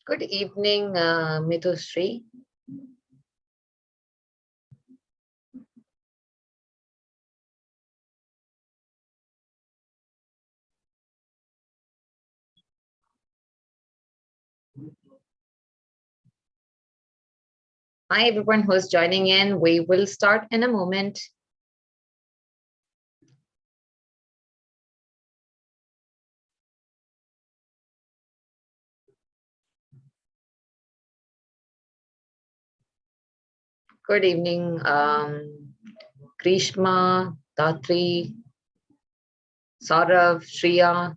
Good evening, Mithushree. Hi, everyone who's joining in. We will start in a moment. Good evening, Grishma, Datri, Saurav, Shriya,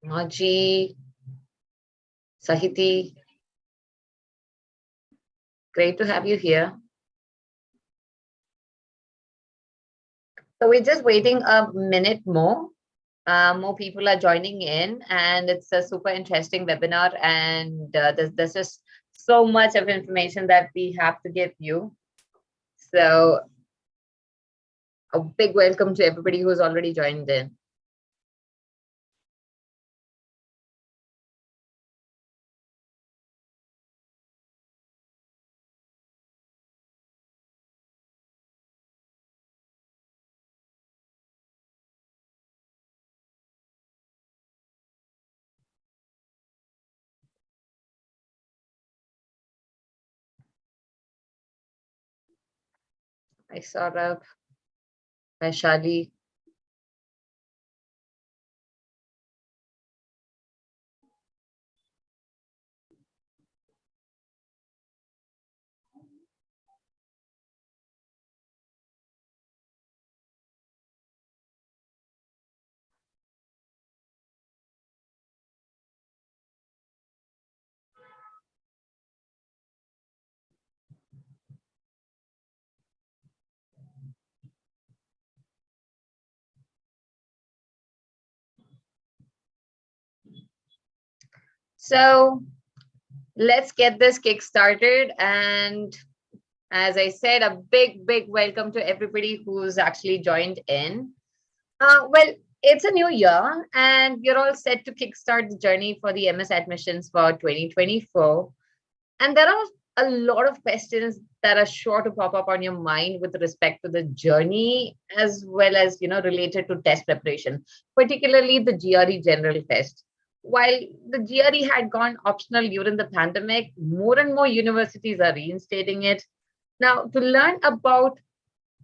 Maji, Sahiti. Great to have you here. So we're just waiting a minute more. More people are joining in, and it's a super interesting webinar. And there's just so much of information that we have to give you. So a big welcome to everybody who's already joined in. Hi, Saurabh. Hi, Shali. So let's get this kick started. And as I said, a big welcome to everybody who's actually joined in. Well, it's a new year, and we're all set to kickstart the journey for the MS admissions for 2024. And there are a lot of questions that are sure to pop up on your mind with respect to the journey, as well as related to test preparation, particularly the GRE general test. While the GRE had gone optional during the pandemic, more and more universities are reinstating it. Now, to learn about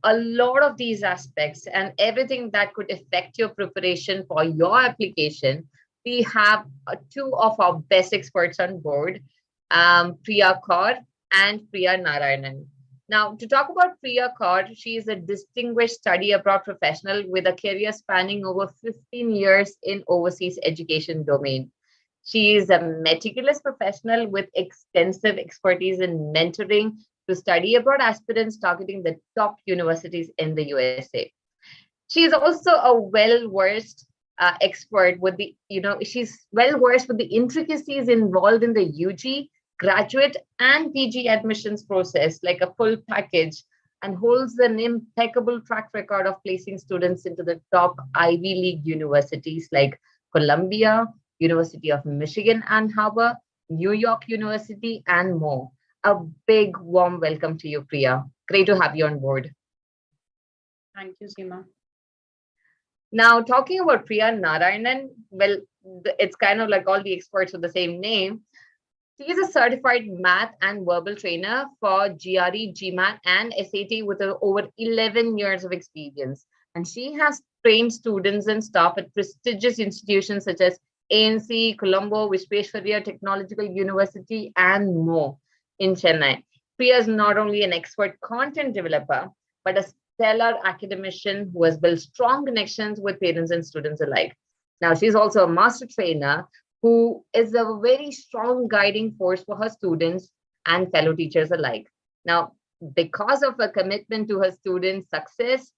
a lot of these aspects and everything that could affect your preparation for your application, we have two of our best experts on board, Priya Kaur and Priya Narayanan. Now, to talk about Priya Kaur, she is a distinguished study abroad professional with a career spanning over 15 years in overseas education domain. She is a meticulous professional with extensive expertise in mentoring to study abroad aspirants targeting the top universities in the USA. She is also a well-versed expert with she's well-versed with the intricacies involved in the UG, graduate, and PG admissions process, like a full package, and holds an impeccable track record of placing students into the top Ivy League universities like Columbia, University of Michigan Ann Arbor, New York University, and more. A big warm welcome to you, Priya. Great to have you on board. Thank you, Seema. Now, talking about Priya Narayanan, well, it's kind of like all the experts with the same name. She is a certified math and verbal trainer for GRE, GMAT, and SAT with over 11 years of experience. And she has trained students and staff at prestigious institutions such as ANC, Colombo, Visvesvaraya Technological University, and more in Chennai. Priya is not only an expert content developer, but a stellar academician who has built strong connections with parents and students alike. Now, she's also a master trainer who is a very strong guiding force for her students and fellow teachers alike. Now, because of her commitment to her students' success,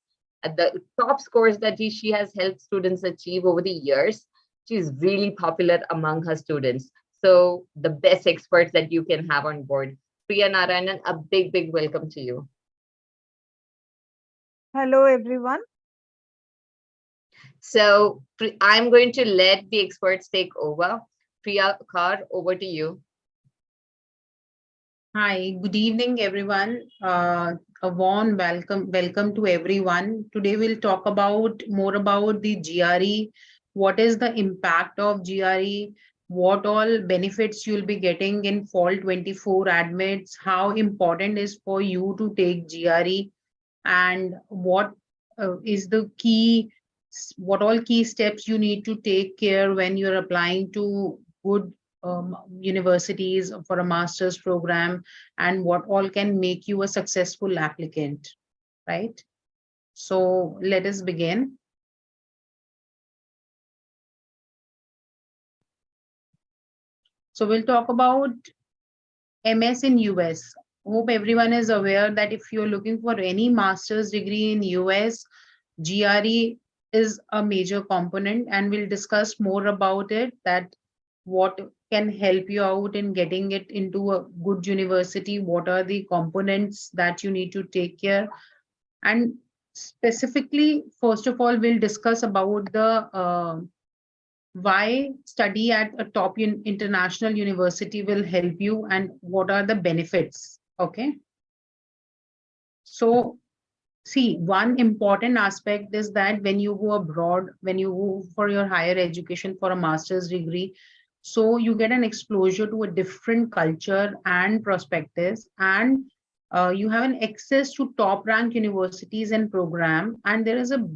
the top scores that she has helped students achieve over the years, she's really popular among her students. So the best experts that you can have on board. Priya Narayanan, a big welcome to you. Hello, everyone. So I'm going to let the experts take over. Priya Kar, over to you. Hi, good evening, everyone. A warm welcome to everyone. Today we'll talk about more about the GRE. What is the impact of GRE? What all benefits you'll be getting in fall 24 admits? How important is for you to take GRE? And what is the key, what all key steps you need to take care when you're applying to good universities for a master's program, and what all can make you a successful applicant, right? So let us begin. So we'll talk about MS in US. Hope everyone is aware that if you're looking for any master's degree in US, GRE is a major component, and we'll discuss more about it, that what can help you out in getting it into a good university, what are the components that you need to take care. And specifically, first of all, we'll discuss about the why study at a top international university will help you and what are the benefits. Okay. So see, one important aspect is that when you go abroad, when you go for your higher education for a master's degree, so you get an exposure to a different culture and perspectives, and you have an access to top ranked universities and program, and there is a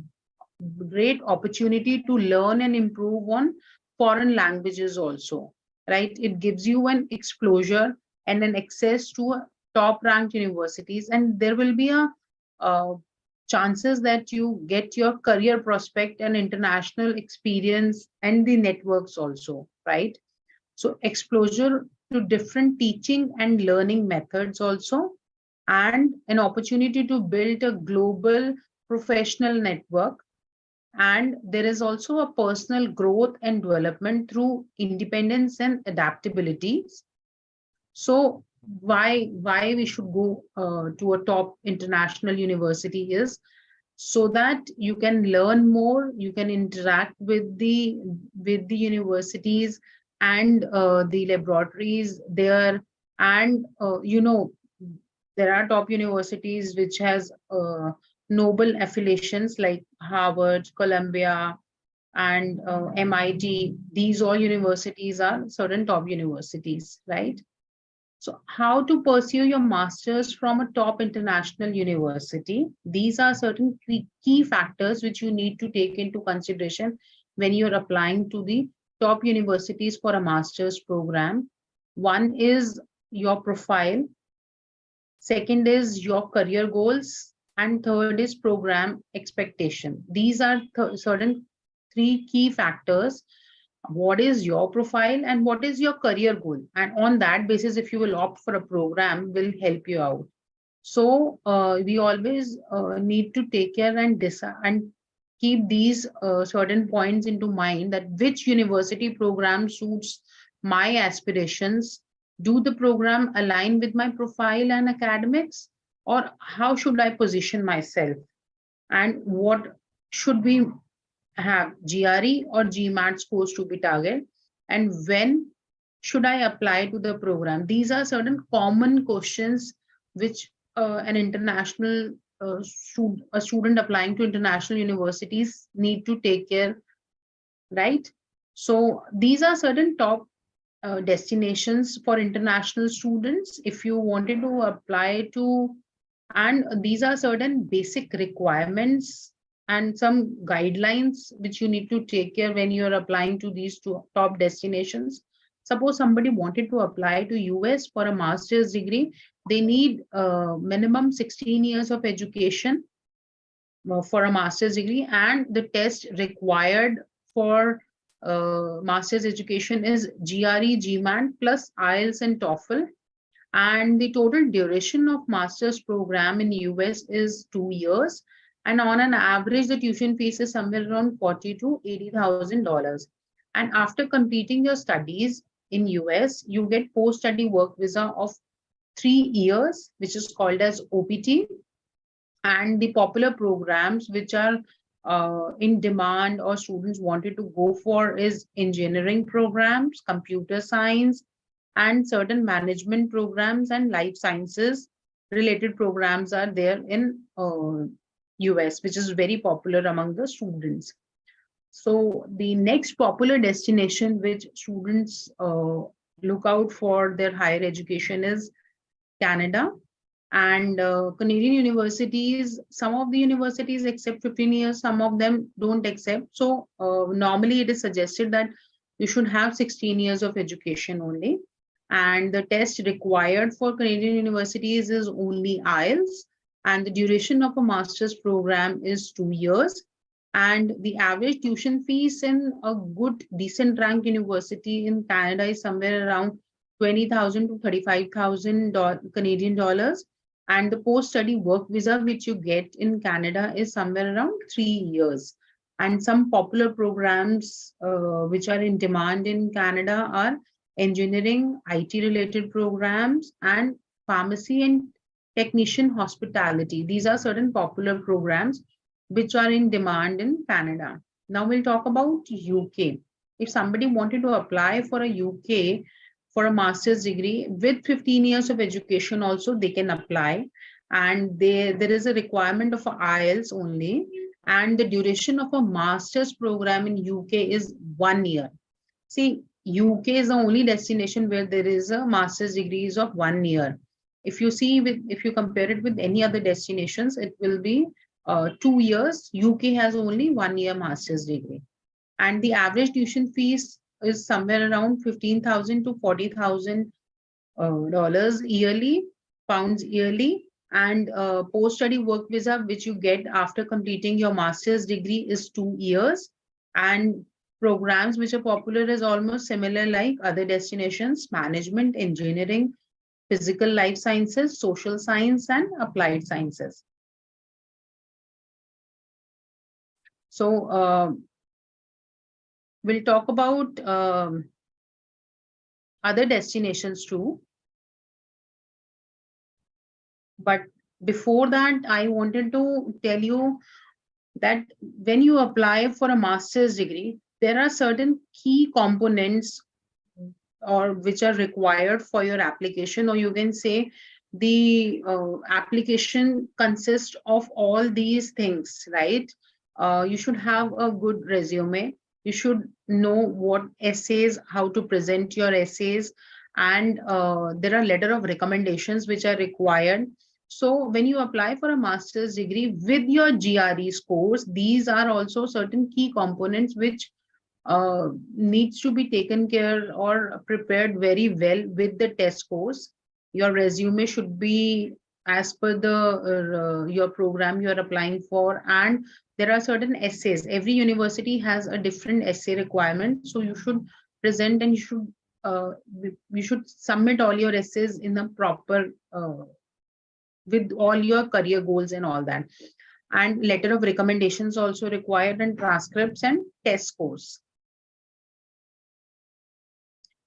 great opportunity to learn and improve on foreign languages also, right? It gives you an exposure and an access to a top ranked universities, and there will be a uh, chances that you get your career prospect and international experience and the networks also, right? So exposure to different teaching and learning methods also, and an opportunity to build a global professional network. And there is also a personal growth and development through independence and adaptability. So why we should go to a top international university is so that you can learn more, you can interact with the universities and the laboratories there. And there are top universities which has noble affiliations like Harvard, Columbia, and MIT. These all universities are certain top universities, right? So how to pursue your master's from a top international university? These are certain key factors which you need to take into consideration when you're applying to the top universities for a master's program. One is your profile, second is your career goals, and third is program expectation. These are certain three key factors. What is your profile and what is your career goal, and on that basis if you will opt for a program will help you out. So we always need to take care and decide and keep these certain points into mind, that which university program suits my aspirations. Do the program align with my profile and academics, or how should I position myself, and what should we have, GRE or GMAT scores to be targeted, and when should I apply to the program? These are certain common questions which an international a student applying to international universities need to take care, right? So these are certain top destinations for international students if you wanted to apply to, and these are certain basic requirements and some guidelines which you need to take care when you're applying to these two top destinations. Suppose somebody wanted to apply to US for a master's degree, they need minimum 16 years of education for a master's degree, and the test required for master's education is GRE, GMAT plus IELTS and TOEFL. And the total duration of master's program in US is 2 years, and on an average the tuition fees is somewhere around $40,000 to $80,000. And after completing your studies in US, you get post-study work visa of 3 years, which is called as OPT. And the popular programs which are in demand or students wanted to go for is engineering programs, computer science, and certain management programs and life sciences related programs are there in US, which is very popular among the students. So the next popular destination which students look out for their higher education is Canada. And Canadian universities, some of the universities accept 15 years, some of them don't accept. So normally it is suggested that you should have 16 years of education only. And the test required for Canadian universities is only IELTS. And the duration of a master's program is 2 years. And the average tuition fees in a good, decent rank university in Canada is somewhere around 20,000 to 35,000 Canadian dollars. And the post-study work visa which you get in Canada is somewhere around 3 years. And some popular programs which are in demand in Canada are engineering, IT-related programs, and pharmacy and technician hospitality. These are certain popular programs which are in demand in Canada. Now we'll talk about UK. If somebody wanted to apply for a UK for a master's degree with 15 years of education also, they can apply. And there is a requirement of IELTS only. And the duration of a master's program in UK is 1 year. See, UK is the only destination where there is a master's degrees of 1 year. If you see if you compare it with any other destinations, it will be 2 years. UK has only 1 year master's degree. And the average tuition fees is somewhere around 15,000 to 40,000 dollars yearly, pounds yearly. And post-study work visa, which you get after completing your master's degree, is 2 years. And programs which are popular is almost similar like other destinations: management, engineering, physical life sciences, social science, and applied sciences. So we'll talk about other destinations too. But before that, I wanted to tell you that when you apply for a master's degree, there are certain key components or which are required for your application, or you can say the application consists of all these things, right? You should have a good resume. You should know what essays, how to present your essays, and there are letter of recommendations which are required. So when you apply for a master's degree with your GRE scores, these are also certain key components which needs to be taken care or prepared very well with the test scores. Your resume should be as per the your program you are applying for, and there are certain essays. Every university has a different essay requirement, so you should present and you should submit all your essays in a proper with all your career goals and all that. And letter of recommendations also required, and transcripts and test scores.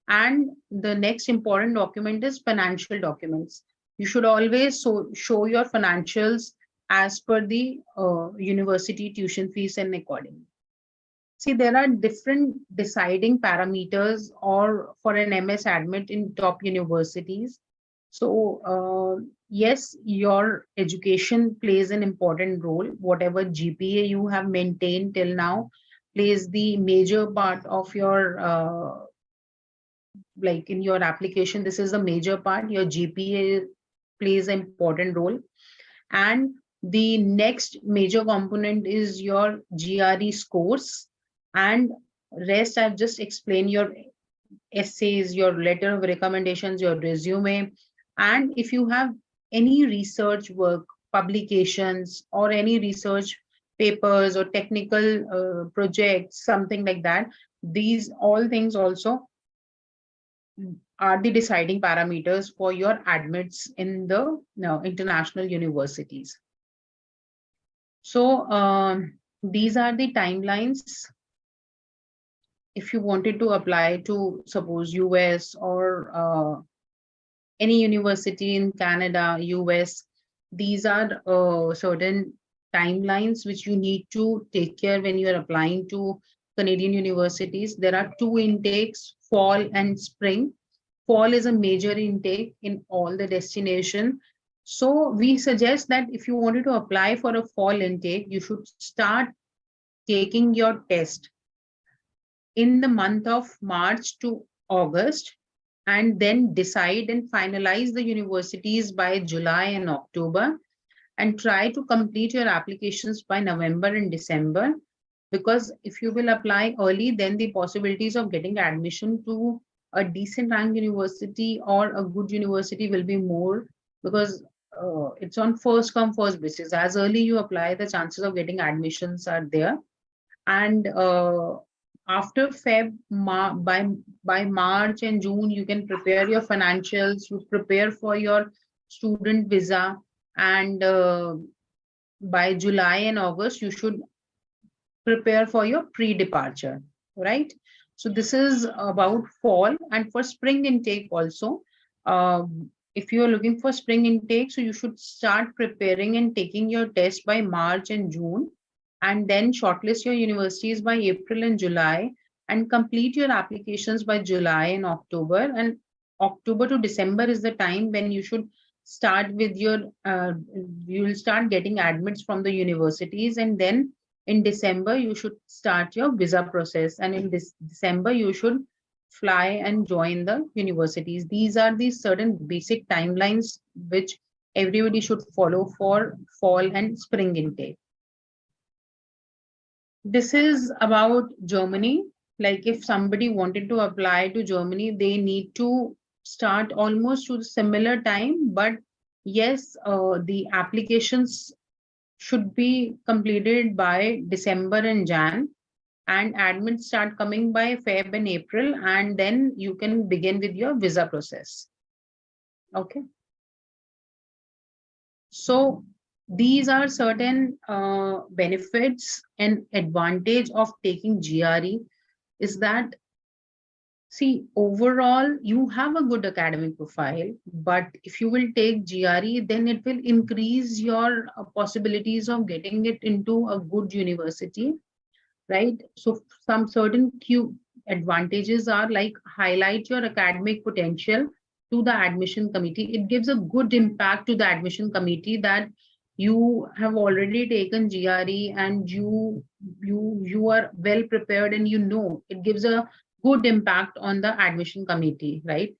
And the next important document is financial documents. You should always show your financials as per the university tuition fees and accordingly. See, there are different deciding parameters or for an MS admit in top universities. So yes, your education plays an important role. Whatever GPA you have maintained till now plays the major part of your like in your application. This is a major part. Your GPA plays an important role. And the next major component is your GRE scores. And rest I've just explained: your essays, your letter of recommendations, your resume. And if you have any research work, publications, or any research papers or technical projects, something like that, these all things also are the deciding parameters for your admits in the international universities. So these are the timelines. If you wanted to apply to suppose US or any university in Canada, US, these are certain timelines which you need to take care when you are applying to Canadian universities. There are two intakes, fall and spring. Fall is a major intake in all the destination. So we suggest that if you wanted to apply for a fall intake, you should start taking your test in the month of March to August, and then decide and finalize the universities by July and October, and try to complete your applications by November and December. Because if you will apply early, then the possibilities of getting admission to a decent rank university or a good university will be more, because it's on first come first basis. As early you apply, the chances of getting admissions are there. And after by March and June, you can prepare your financials, you prepare for your student visa, and by July and August, you should prepare for your pre-departure, right? So this is about fall. And for spring intake also, if you are looking for spring intake, so you should start preparing and taking your test by March and June, and then shortlist your universities by April and July, and complete your applications by July and October. And October to December is the time when you should start with your, you will start getting admits from the universities. And then in December, you should start your visa process. And in this December, you should fly and join the universities. These are the certain basic timelines which everybody should follow for fall and spring intake. This is about Germany. Like if somebody wanted to apply to Germany, they need to start almost to the similar time. But yes, the applications should be completed by December and Jan, and admits start coming by Feb and April, and then you can begin with your visa process. Okay. So these are certain benefits and advantage of taking GRE, is that, see, overall, you have a good academic profile, but if you will take GRE, then it will increase your possibilities of getting it into a good university, right? So some certain key advantages are like highlight your academic potential to the admission committee. It gives a good impact to the admission committee that you have already taken GRE and you are well prepared, and you know it gives a good impact on the admission committee, right?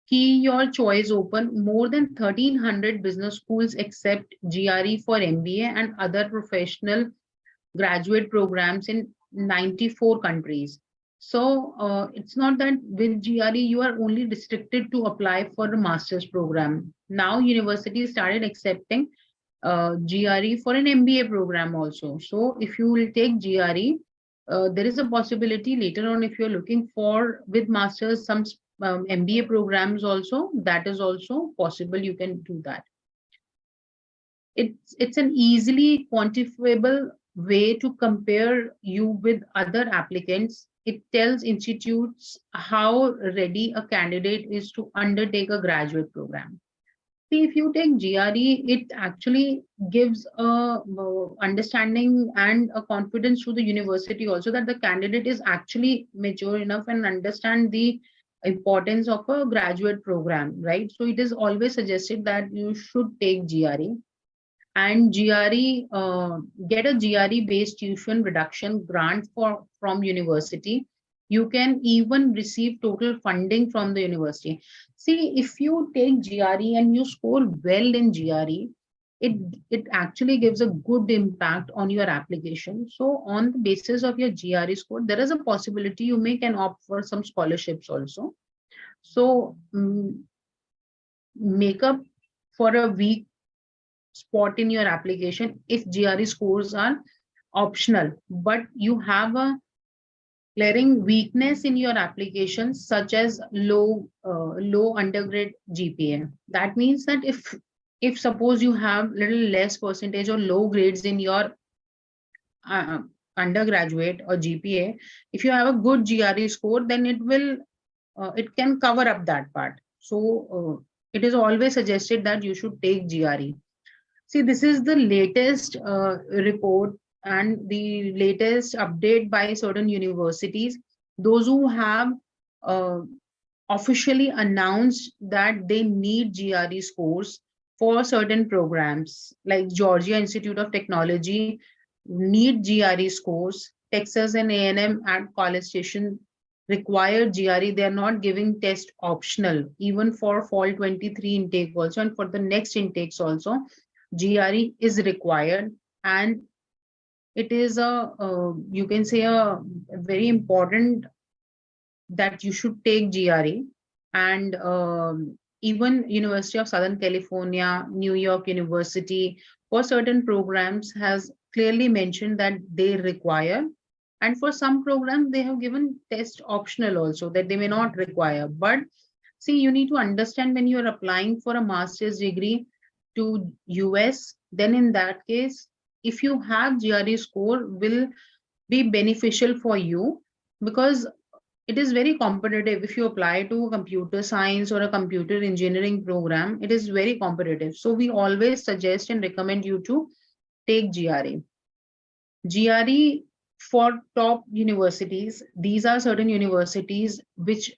Key your choice open. More than 1,300 business schools accept GRE for MBA and other professional graduate programs in 94 countries. So it's not that with GRE you are only restricted to apply for a master's program. Now universities started accepting GRE for an MBA program also. So if you will take GRE, there is a possibility later on, if you're looking for with masters some MBA programs also, that is also possible. You can do that. It's an easily quantifiable way to compare you with other applicants. It tells institutes how ready a candidate is to undertake a graduate program. See, if you take GRE, it actually gives a understanding and a confidence to the university also that the candidate is actually mature enough and understand the importance of a graduate program, right? So it is always suggested that you should take GRE. And GRE, get a GRE based tuition reduction grant from university. You can even receive total funding from the university. See, if you take GRE and you score well in GRE, it actually gives a good impact on your application. So on the basis of your GRE score, there is a possibility you may can opt for some scholarships also. So make up for a weak spot in your application if GRE scores are optional, but you have a glaring weakness in your application, such as low undergrad GPA. That means that if suppose you have little less percentage or low grades in your undergraduate or GPA, if you have a good GRE score, then it can cover up that part. So it is always suggested that you should take GRE. See, this is the latest report and the latest update by certain universities. Those who have uh, officially announced that they need GRE scores for certain programs, like Georgia Institute of Technology need GRE scores. Texas and A&M at College Station require GRE. They are not giving test optional, even for fall 23 intake also, and for the next intakes also, GRE is required. And it is you can say a very important that you should take GRE. And even University of Southern California, New York University, for certain programs has clearly mentioned that they require. And for some programs, they have given test optional also, that they may not require. But see, you need to understand, when you are applying for a master's degree to US, then in that case, if you have GRE score, will be beneficial for you, because it is very competitive. If you apply to computer science or a computer engineering program, it is very competitive. So we always suggest and recommend you to take GRE. GRE for top universities, these are certain universities which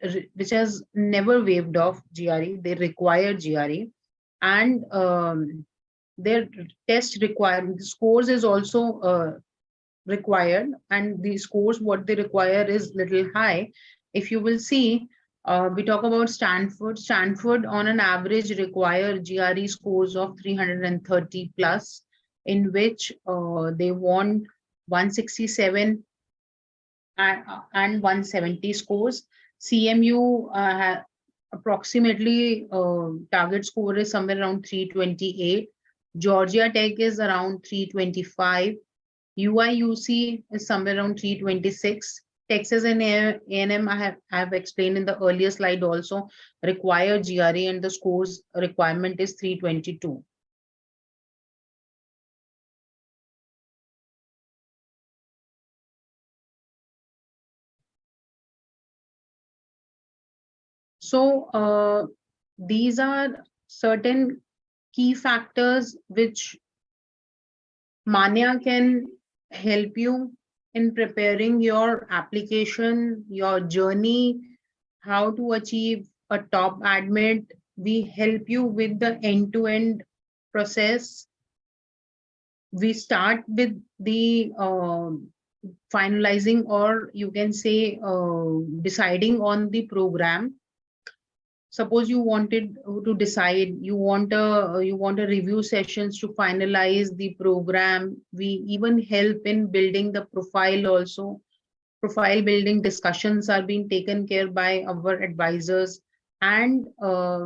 has never waived off GRE. They require GRE, and their test requirement scores is also required, and the scores what they require is little high. If you will see, we talk about Stanford on an average require GRE scores of 330 plus, in which they want 167 and 170 scores. CMU approximately target score is somewhere around 328. Georgia Tech is around 325. UIUC is somewhere around 326. Texas and A&M, I have explained in the earlier slide also, require GRE, and the scores requirement is 322. So these are certain key factors which Manya can help you in preparing your application, your journey, how to achieve a top admit. We help you with the end-to-end process. We start with the finalizing, or you can say deciding on the program. Suppose you wanted to decide, you want a review sessions to finalize the program. We even help in building the profile also. Profile building discussions are being taken care by our advisors, and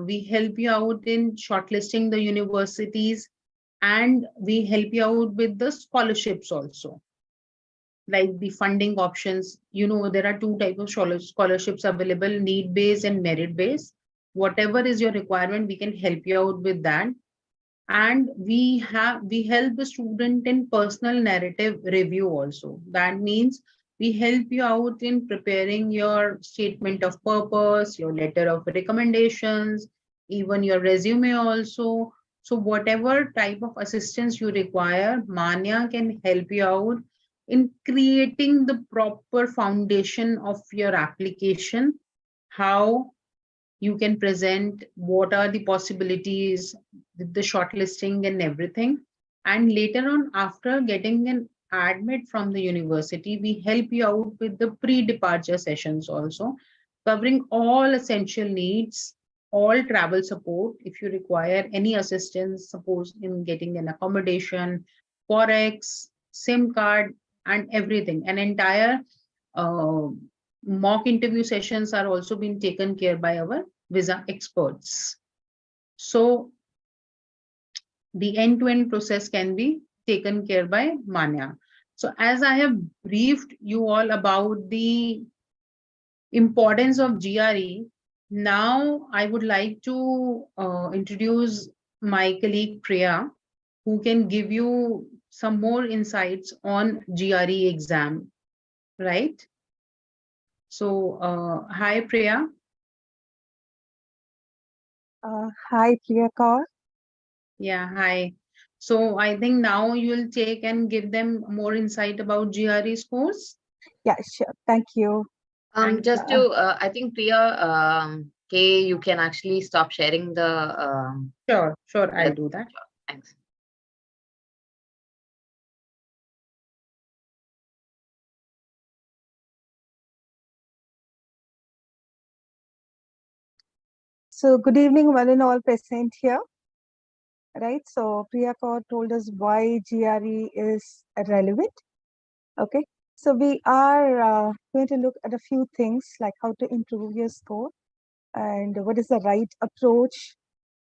we help you out in shortlisting the universities, and we help you out with the scholarships also, like the funding options. There are two types of scholarships available: need based and merit based. Whatever is your requirement, we can help you out with that. And we help the student in personal narrative review also. That means we help you out in preparing your statement of purpose, your letter of recommendations, even your resume also. So whatever type of assistance you require, Manya can help you out in creating the proper foundation of your application. How you can present, what are the possibilities with the shortlisting and everything. And later on, after getting an admit from the university, we help you out with the pre-departure sessions also, covering all essential needs, all travel support. If you require any assistance, suppose in getting an accommodation, forex, SIM card, and everything, an entire uh, mock interview sessions are also being taken care by our visa experts. So the end-to-end process can be taken care by Manya. So as I have briefed you all about the importance of GRE, now I would like to introduce my colleague Priya, who can give you some more insights on GRE exam, right? So hi Priya. Hi, Priya Kaur. Yeah, hi. So I think now you'll take and give them more insight about GRE scores. Yeah, sure. Thank you. Thank Just you. to, I think Priya, Kay, you can actually stop sharing Sure, sure, the I'll do that. thanks. So good evening, one and all present here. Right. So Priya Kaur told us why GRE is relevant. Okay. So we are going to look at a few things like how to improve your score and what is the right approach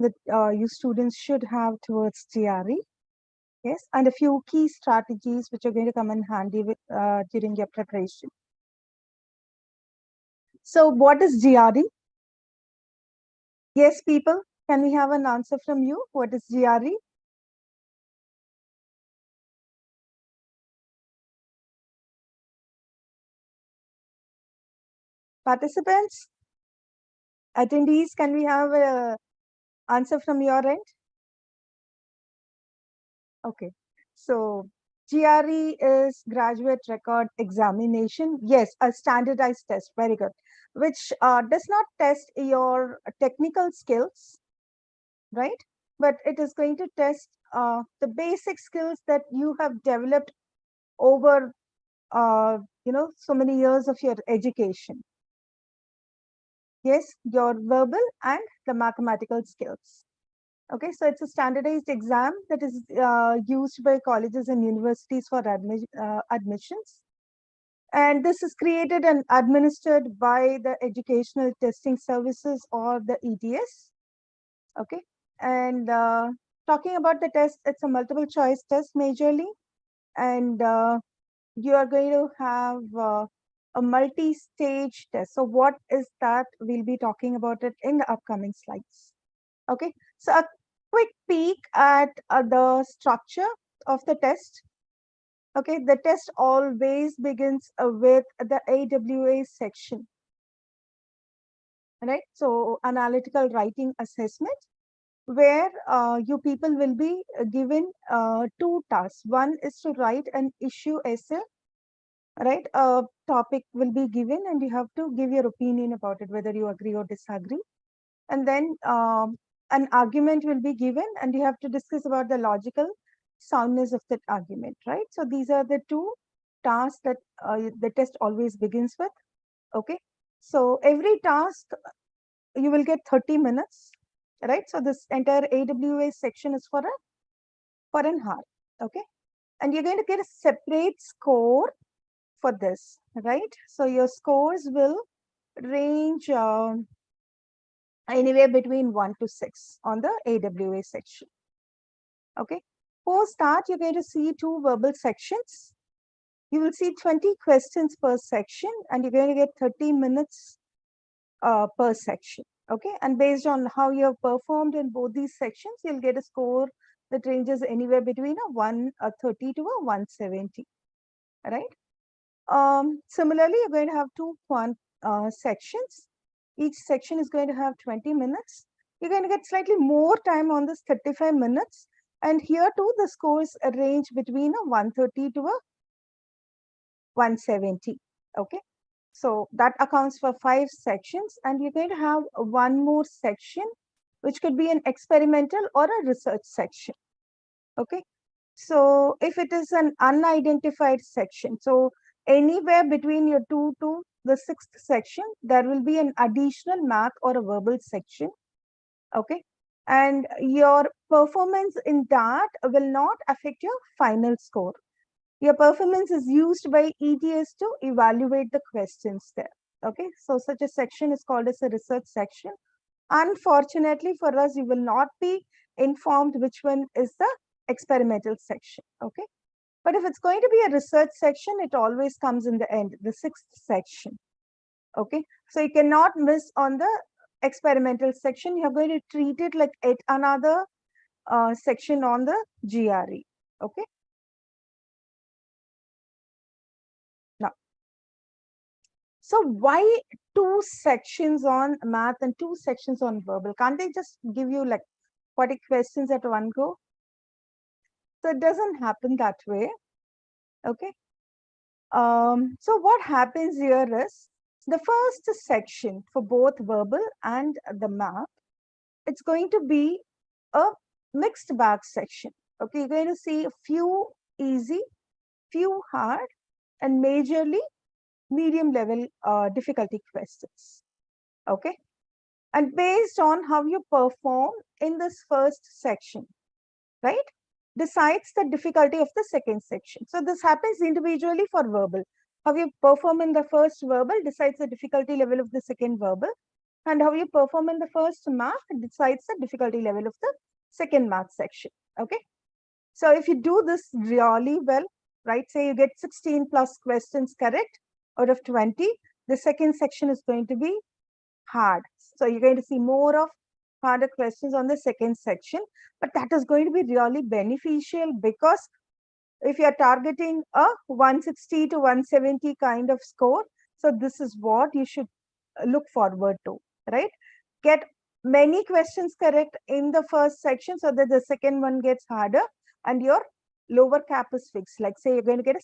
that you students should have towards GRE. Yes, and a few key strategies which are going to come in handy with, during your preparation. So what is GRE? Yes, people, can we have an answer from you? What is GRE? Participants, attendees, can we have a answer from your end? Okay. So GRE is graduate record examination. Yes, a standardized test. Very good. Which does not test your technical skills, right? But it is going to test the basic skills that you have developed over, so many years of your education. Yes, your verbal and the mathematical skills. Okay, so it's a standardized exam that is used by colleges and universities for admissions. And this is created and administered by the Educational Testing Services or the ETS. Okay, and talking about the test, it's a multiple choice test majorly. And you are going to have a multi-stage test. So what is that? We'll be talking about it in the upcoming slides. Okay, so a quick peek at the structure of the test. Okay, the test always begins with the AWA section, right? So analytical writing assessment, where you people will be given two tasks. One is to write an issue essay, right? A topic will be given and you have to give your opinion about it, whether you agree or disagree. And then an argument will be given and you have to discuss about the logical soundness of that argument, right? So these are the two tasks that the test always begins with. Okay, so every task you will get 30 minutes, right? So this entire AWA section is for an hour. Okay, and you're going to get a separate score for this, right? So your scores will range anywhere between 1 to 6 on the AWA section. Okay. Post that, you're going to see two verbal sections. You will see 20 questions per section and you're going to get 30 minutes per section. Okay. And based on how you have performed in both these sections, you'll get a score that ranges anywhere between a 130 to a 170. Right. Similarly, you're going to have two sections. Each section is going to have 20 minutes. You're going to get slightly more time on this 35 minutes. And here too, the scores range between a 130 to a 170. Okay. So that accounts for 5 sections. And you're going to have one more section, which could be an experimental or a research section. Okay. So if it is an unidentified section, so anywhere between your 2 to the 6th section, there will be an additional math or a verbal section. Okay. And your performance in that will not affect your final score. Your performance is used by ETS to evaluate the questions there. Okay. So such a section is called as a research section. Unfortunately for us, you will not be informed which one is the experimental section. Okay. But if it's going to be a research section, it always comes in the end, the 6th section. Okay. So you cannot miss on the experimental section. You're going to treat it like another section on the GRE. Okay. Now, so why two sections on math and two sections on verbal? Can't they just give you like 40 questions at one go? So it doesn't happen that way. Okay. So what happens here is the first section for both verbal and the math, it's going to be a mixed bag section. Okay, you're going to see a few easy, few hard, and majorly medium level difficulty questions. Okay, and based on how you perform in this first section, right, decides the difficulty of the second section. So this happens individually for verbal. How you perform in the first verbal decides the difficulty level of the second verbal, and how you perform in the first math decides the difficulty level of the second math section. Okay. So if you do this really well, right, say you get 16 plus questions correct out of 20, the second section is going to be hard. So you're going to see more of harder questions on the second section, but that is going to be really beneficial because if you're targeting a 160 to 170 kind of score, so this is what you should look forward to, right? Get many questions correct in the first section so that the second one gets harder and your lower cap is fixed. Like say you're going to get a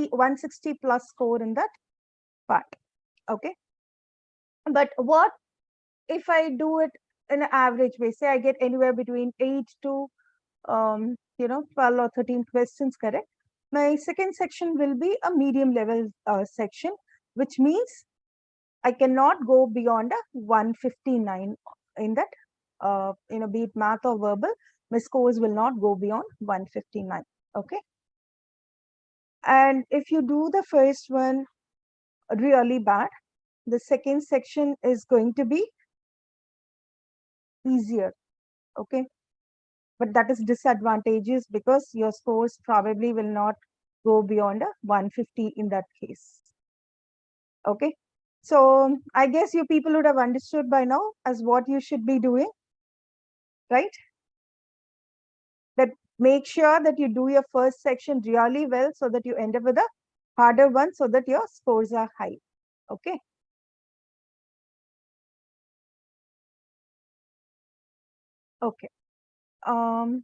160 plus score in that part. Okay. But what if I do it in an average way? Say I get anywhere between 8 to 12 or 13 questions correct. My second section will be a medium level section, which means I cannot go beyond a 159 in that, be it math or verbal, my scores will not go beyond 159. Okay. And if you do the first one really bad, the second section is going to be easier. Okay. But that is disadvantageous because your scores probably will not go beyond a 150 in that case. Okay. So I guess you people would have understood by now as what you should be doing, right? That make sure that you do your first section really well so that you end up with a harder one so that your scores are high. Okay. Okay. And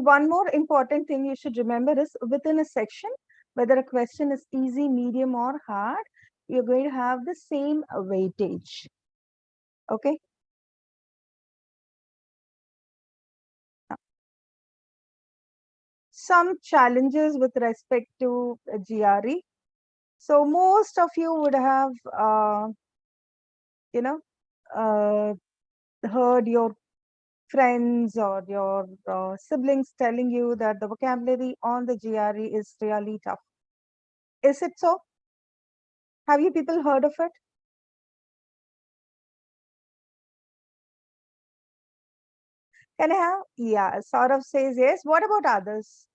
one more important thing you should remember is within a section, whether a question is easy, medium, or hard, you're going to have the same weightage. Okay. Some challenges with respect to GRE. So most of you would have, uh, heard your friends or your siblings telling you that the vocabulary on the GRE is really tough. Is it so? Have you people heard of it? Can I have? Yeah, sort of says yes. What about others?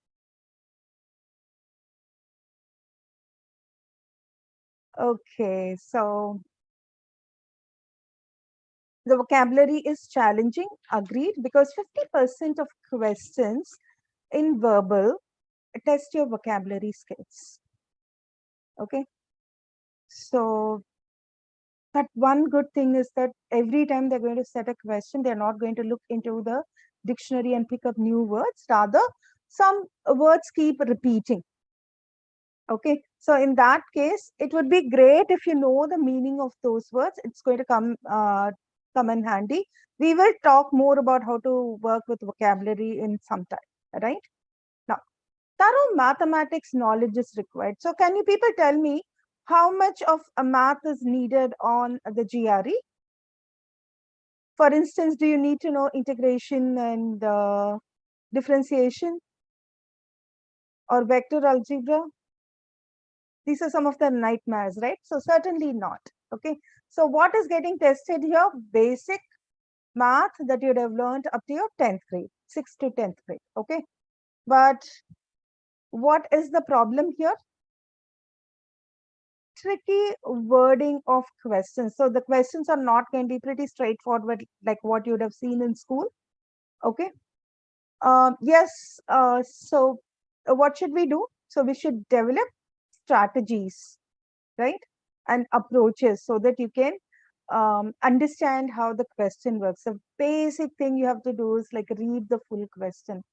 Okay, so the vocabulary is challenging, agreed, because 50% of questions in verbal test your vocabulary skills. Okay, so but one good thing is that every time they're going to set a question, they're not going to look into the dictionary and pick up new words. Rather, some words keep repeating. Okay, so in that case, it would be great if you know the meaning of those words. It's going to come in handy. We will talk more about how to work with vocabulary in some time, right? Now, thorough mathematics knowledge is required. So can you people tell me how much of a math is needed on the GRE? For instance, do you need to know integration and differentiation or vector algebra? These are some of the nightmares, right? So certainly not. Okay. So what is getting tested here? Basic math that you'd have learned up to your 10th grade, 6th to 10th grade. Okay. But what is the problem here? Tricky wording of questions. So the questions are not going to be pretty straightforward like what you would have seen in school. Okay. Yes. So what should we do? So we should develop strategies, right? And approaches so that you can understand how the question works. The basic thing you have to do is like read the full question.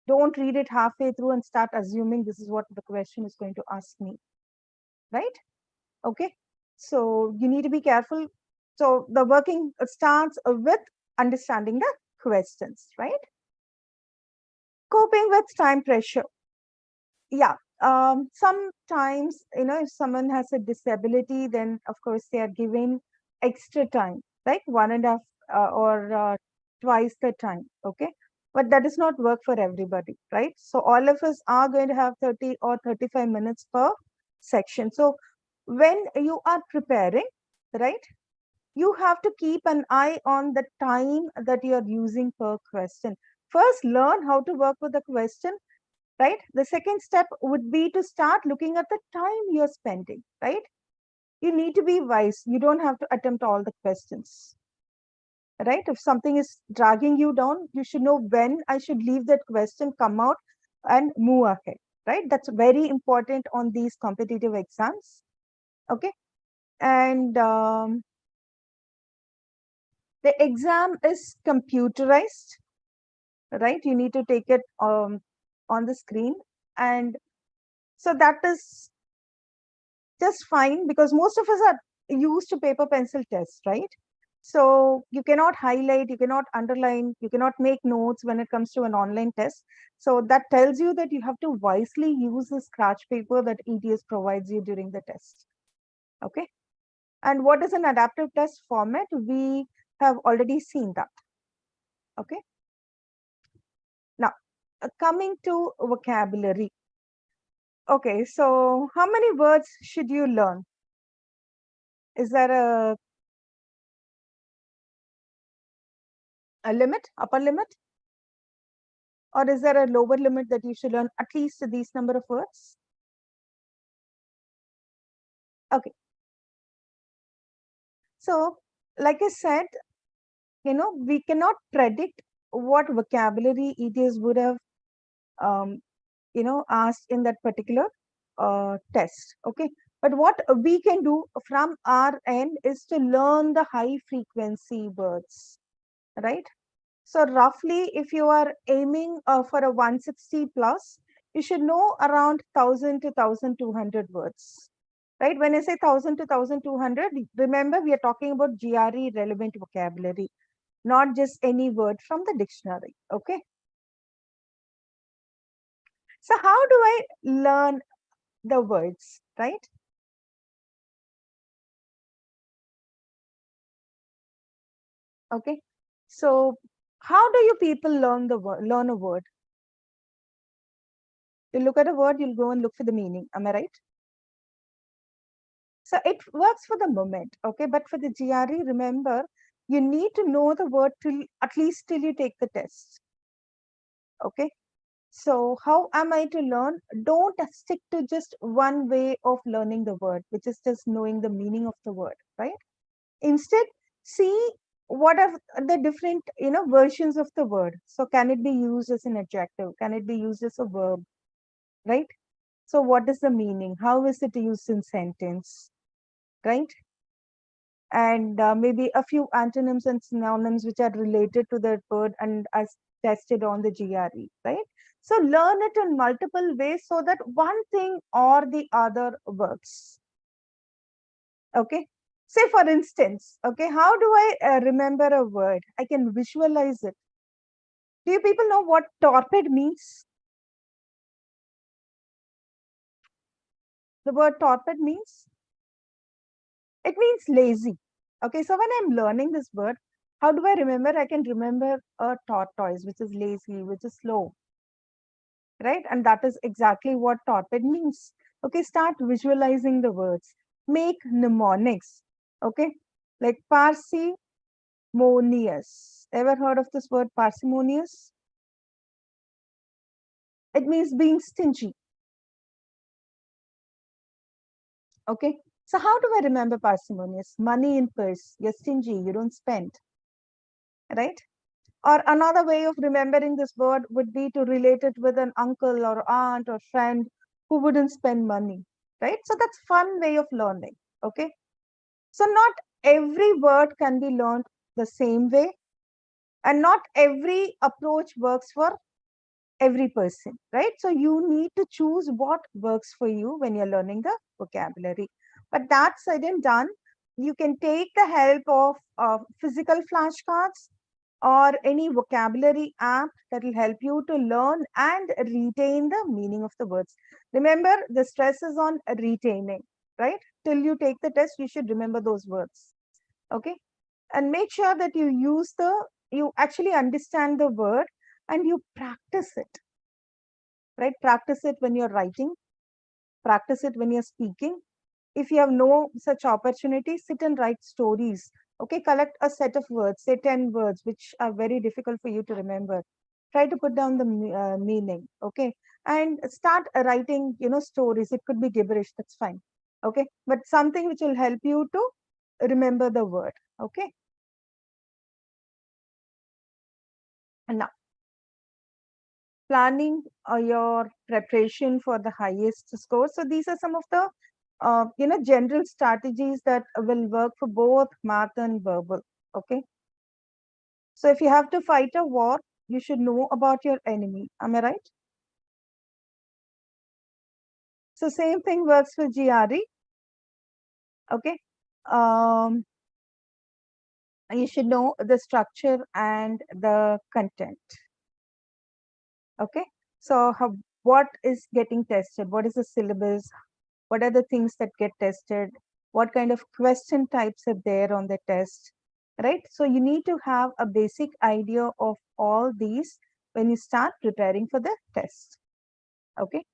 Don't read it halfway through and start assuming this is what the question is going to ask me, right? Okay. So you need to be careful. So the working starts with understanding the questions, right? Coping with time pressure. Yeah. Sometimes, if someone has a disability, then of course they are given extra time, like 1.5 or twice the time. Okay. But that does not work for everybody, right? So all of us are going to have 30 or 35 minutes per section. So when you are preparing, right, you have to keep an eye on the time that you are using per question. First, learn how to work with the question, right? The second step would be to start looking at the time you're spending, right? You need to be wise. You don't have to attempt all the questions, right? If something is dragging you down, you should know when I should leave that question, come out and move ahead, right? That's very important on these competitive exams. Okay. And the exam is computerized, right? You need to take it on the screen. And so that is just fine because most of us are used to paper pencil tests, right? So you cannot highlight, you cannot underline, you cannot make notes when it comes to an online test. So that tells you that you have to wisely use the scratch paper that ETS provides you during the test. Okay. And what is an adaptive test format? We have already seen that. Okay. Now, coming to vocabulary. Okay, so how many words should you learn? Is there a limit, upper limit? Or is there a lower limit that you should learn at least these number of words? Okay. So, like I said, we cannot predict what vocabulary ETS would have, asked in that particular test. Okay. But what we can do from our end is to learn the high frequency words, right? So roughly, if you are aiming for a 160 plus, you should know around 1000 to 1200 words, right? When I say 1000 to 1200, remember we are talking about GRE relevant vocabulary, not just any word from the dictionary, okay? So how do I learn the words, right? Okay. So how do you people learn learn a word? You look at a word, you'll go and look for the meaning. Am I right? So it works for the moment, okay? But for the GRE, remember, you need to know the word till at least till you take the test, okay? So how am I to learn? Don't stick to just one way of learning the word, which is just knowing the meaning of the word, right? Instead, see what are the different, versions of the word. So can it be used as an adjective? Can it be used as a verb, right? So what is the meaning? How is it used in sentence, right? And maybe a few antonyms and synonyms which are related to that word and as tested on the GRE, right? So learn it in multiple ways so that one thing or the other works. Okay. Say for instance, okay, how do I remember a word? I can visualize it. Do you people know what torpid means? The word torpid means? It means lazy. Okay, so when I'm learning this word, how do I remember? I can remember a tortoise, which is lazy, which is slow, right? And that is exactly what torpid means. Okay, start visualizing the words. Make mnemonics. Okay, like parsimonious. Ever heard of this word parsimonious? It means being stingy. Okay, so how do I remember parsimonious? Money in purse. You're stingy, you don't spend, right? Or another way of remembering this word would be to relate it with an uncle or aunt or friend who wouldn't spend money, right? So that's fun way of learning, okay? So not every word can be learned the same way, and not every approach works for every person, right? So you need to choose what works for you when you're learning the vocabulary. But that said and done, you can take the help of physical flashcards or any vocabulary app that will help you to learn and retain the meaning of the words. Remember, the stress is on retaining, right? Till you take the test, you should remember those words. Okay. And make sure that you actually understand the word and you practice it, right? Practice it when you're writing, practice it when you're speaking. If you have no such opportunity, sit and write stories. Okay, collect a set of words, say 10 words, which are very difficult for you to remember. Try to put down the meaning, okay? And start writing, stories. It could be gibberish, that's fine. Okay, but something which will help you to remember the word, okay? And now, planning your preparation for the highest score. So these are some of the general strategies that will work for both math and verbal. Okay. So if you have to fight a war, you should know about your enemy. Am I right? So same thing works for GRE. Okay. Um, you should know the structure and the content. Okay. So what is getting tested? What is the syllabus? What are the things that get tested? What kind of question types are there on the test, right? So you need to have a basic idea of all these when you start preparing for the test. Okay.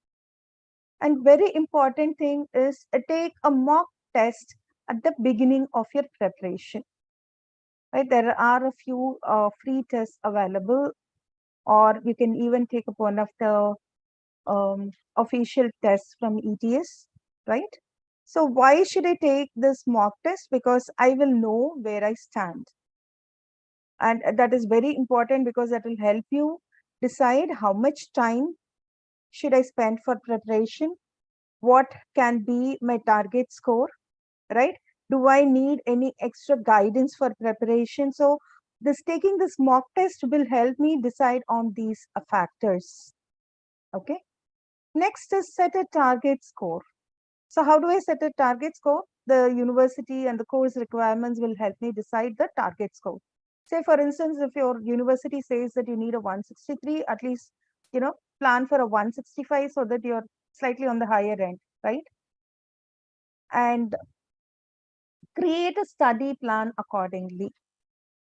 And very important thing is take a mock test at the beginning of your preparation. Right? There are a few free tests available, or you can even take up one of the official tests from ETS, right? So why should I take this mock test? Because I will know where I stand. And that is very important because that will help you decide how much time should I spend for preparation, what can be my target score, right? Do I need any extra guidance for preparation? So this taking this mock test will help me decide on these factors. Okay. Next is set a target score. So how do I set a target score? The university and the course requirements will help me decide the target score. Say, for instance, if your university says that you need a 163, at least, plan for a 165 so that you're slightly on the higher end, right? And create a study plan accordingly.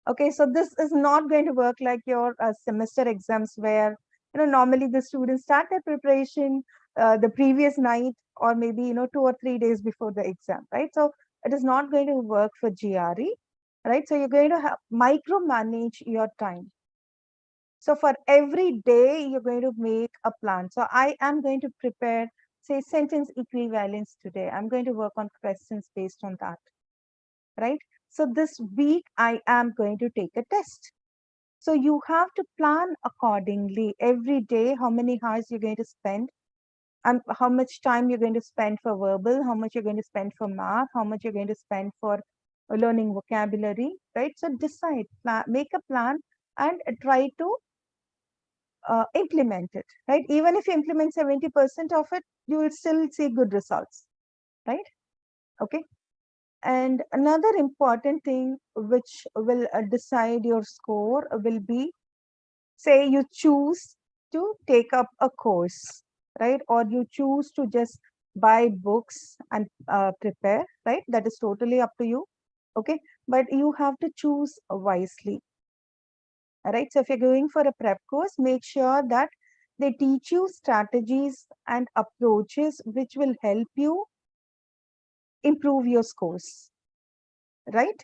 Okay, so this is not going to work like your semester exams where, normally the students start their preparation the previous night or maybe, 2 or 3 days before the exam, right? So it is not going to work for GRE, right? So you're going to have micromanage your time. So for every day, you're going to make a plan. So I am going to prepare, say, sentence equivalence today. I'm going to work on questions based on that, right? So this week, I am going to take a test. So you have to plan accordingly every day, how many hours you're going to spend and how much time you're going to spend for verbal, how much you're going to spend for math, how much you're going to spend for learning vocabulary, right? So decide, make a plan and try to implement it, right? Even if you implement 70% of it, you will still see good results, right? Okay. And another important thing which will decide your score will be, say you choose to take up a course, right? Or you choose to just buy books and prepare, right? That is totally up to you. Okay. But you have to choose wisely. All right. So if you're going for a prep course, make sure that they teach you strategies and approaches which will help you improve your scores, right?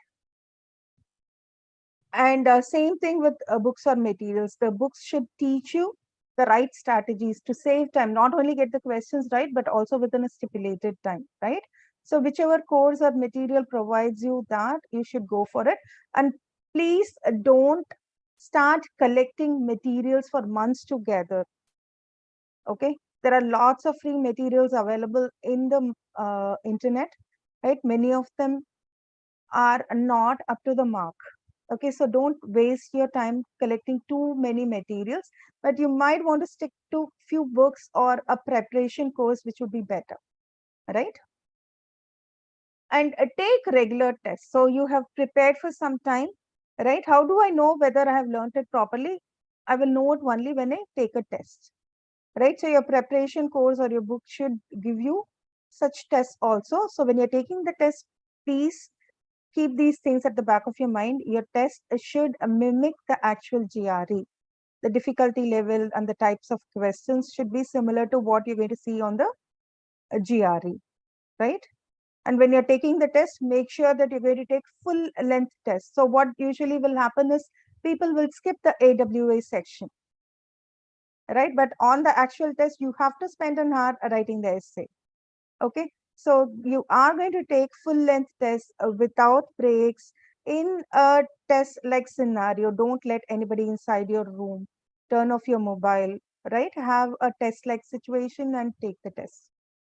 And same thing with books or materials. The books should teach you the right strategies to save time, not only get the questions right, but also within a stipulated time, right? So whichever course or material provides you that, you should go for it. And please don't start collecting materials for months together. Okay. There are lots of free materials available in the internet, right? Many of them are not up to the mark. Okay, so don't waste your time collecting too many materials, but you might want to stick to few books or a preparation course, which would be better, right? And take regular tests. So you have prepared for some time, right? How do I know whether I have learned it properly? I will know it only when I take a test, right? So your preparation course or your book should give you such tests also. So when you're taking the test, please keep these things at the back of your mind. Your test should mimic the actual GRE. The difficulty level and the types of questions should be similar to what you're going to see on the GRE, right? And when you're taking the test, make sure that you're going to take full length test. So what usually will happen is people will skip the AWA section, right? But on the actual test, you have to spend an hour writing the essay. Okay. So you are going to take full length tests without breaks in a test like scenario. Don't let anybody inside your room. Turn off your mobile, right? Have a test like situation and take the test,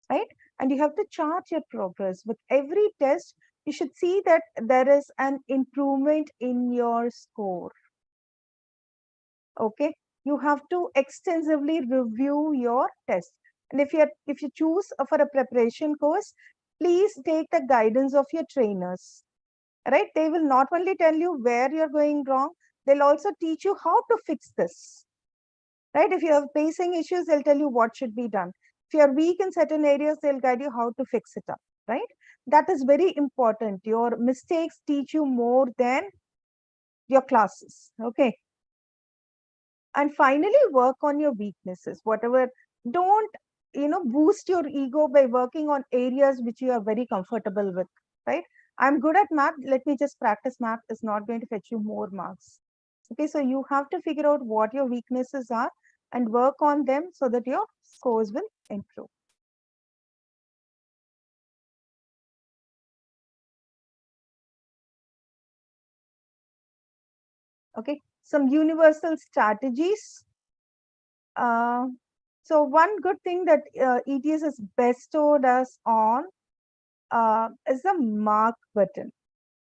right? And you have to chart your progress. With every test, you should see that there is an improvement in your score. Okay, you have to extensively review your test. And if you choose for a preparation course, please take the guidance of your trainers, right? They will not only tell you where you're going wrong, they'll also teach you how to fix this, right? If you have pacing issues, they'll tell you what should be done. If you're weak in certain areas, they'll guide you how to fix it up, right? That is very important. Your mistakes teach you more than your classes. Okay. And finally, work on your weaknesses. Whatever, don't boost your ego by working on areas which you are very comfortable with, right? I'm good at math, let me just practice math is not going to fetch you more marks. Okay, so you have to figure out what your weaknesses are and work on them so that your scores will improve. Okay, some universal strategies. uh, so one good thing that ETS has bestowed us on is the mark button.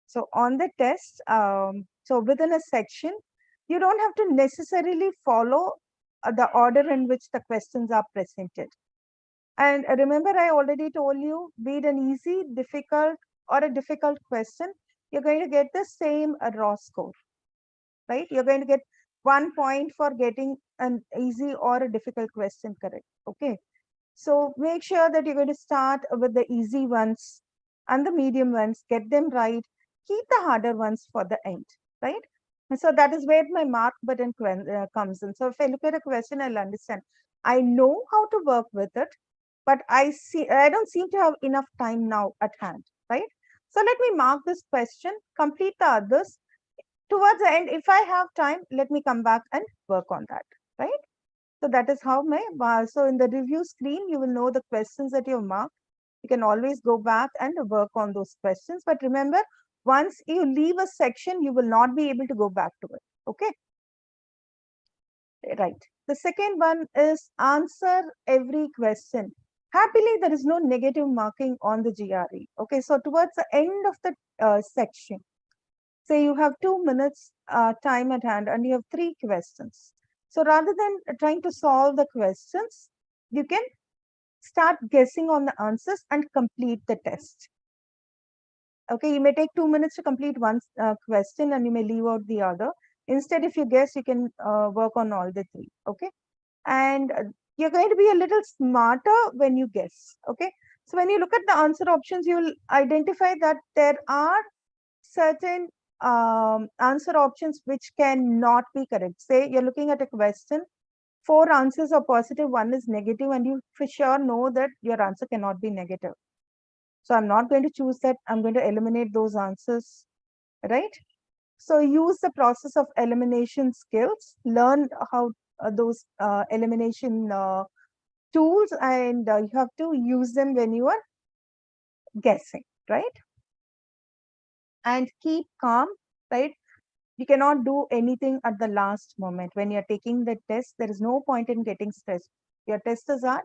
So on the test, so within a section, you don't have to necessarily follow the order in which the questions are presented. And remember, I already told you, be it an easy, difficult, or a difficult question, you're going to get the same raw score, right? You're going to get 1 point for getting an easy or a difficult question correct. Okay. So make sure that you're going to start with the easy ones and the medium ones, get them right, keep the harder ones for the end, right? And so that is where my mark button comes in. So if I look at a question, I'll understand. I know how to work with it, but I don't seem to have enough time now at hand, right? So let me mark this question, complete the others. Towards the end, if I have time, let me come back and work on that, right? So that is how so in the review screen, you will know the questions that you have marked. You can always go back and work on those questions. But remember, once you leave a section, you will not be able to go back to it. Okay. Right. The second one is answer every question. Happily, there is no negative marking on the GRE. Okay. So towards the end of the section, say you have 2 minutes time at hand and you have 3 questions. So rather than trying to solve the questions, you can start guessing on the answers and complete the test. Okay, you may take 2 minutes to complete one question and you may leave out the other. Instead, if you guess, you can work on all the 3. Okay, and you're going to be a little smarter when you guess. Okay, so when you look at the answer options, you will identify that there are certain answer options which cannot be correct. Say you're looking at a question, 4 answers are positive, 1 is negative, and you for sure know that your answer cannot be negative. So I'm not going to choose that. I'm going to eliminate those answers, right? So use the process of elimination skills, learn how those elimination tools, and you have to use them when you are guessing, right? And keep calm, right? You cannot do anything at the last moment. When you're taking the test, there is no point in getting stressed. Your test is hard,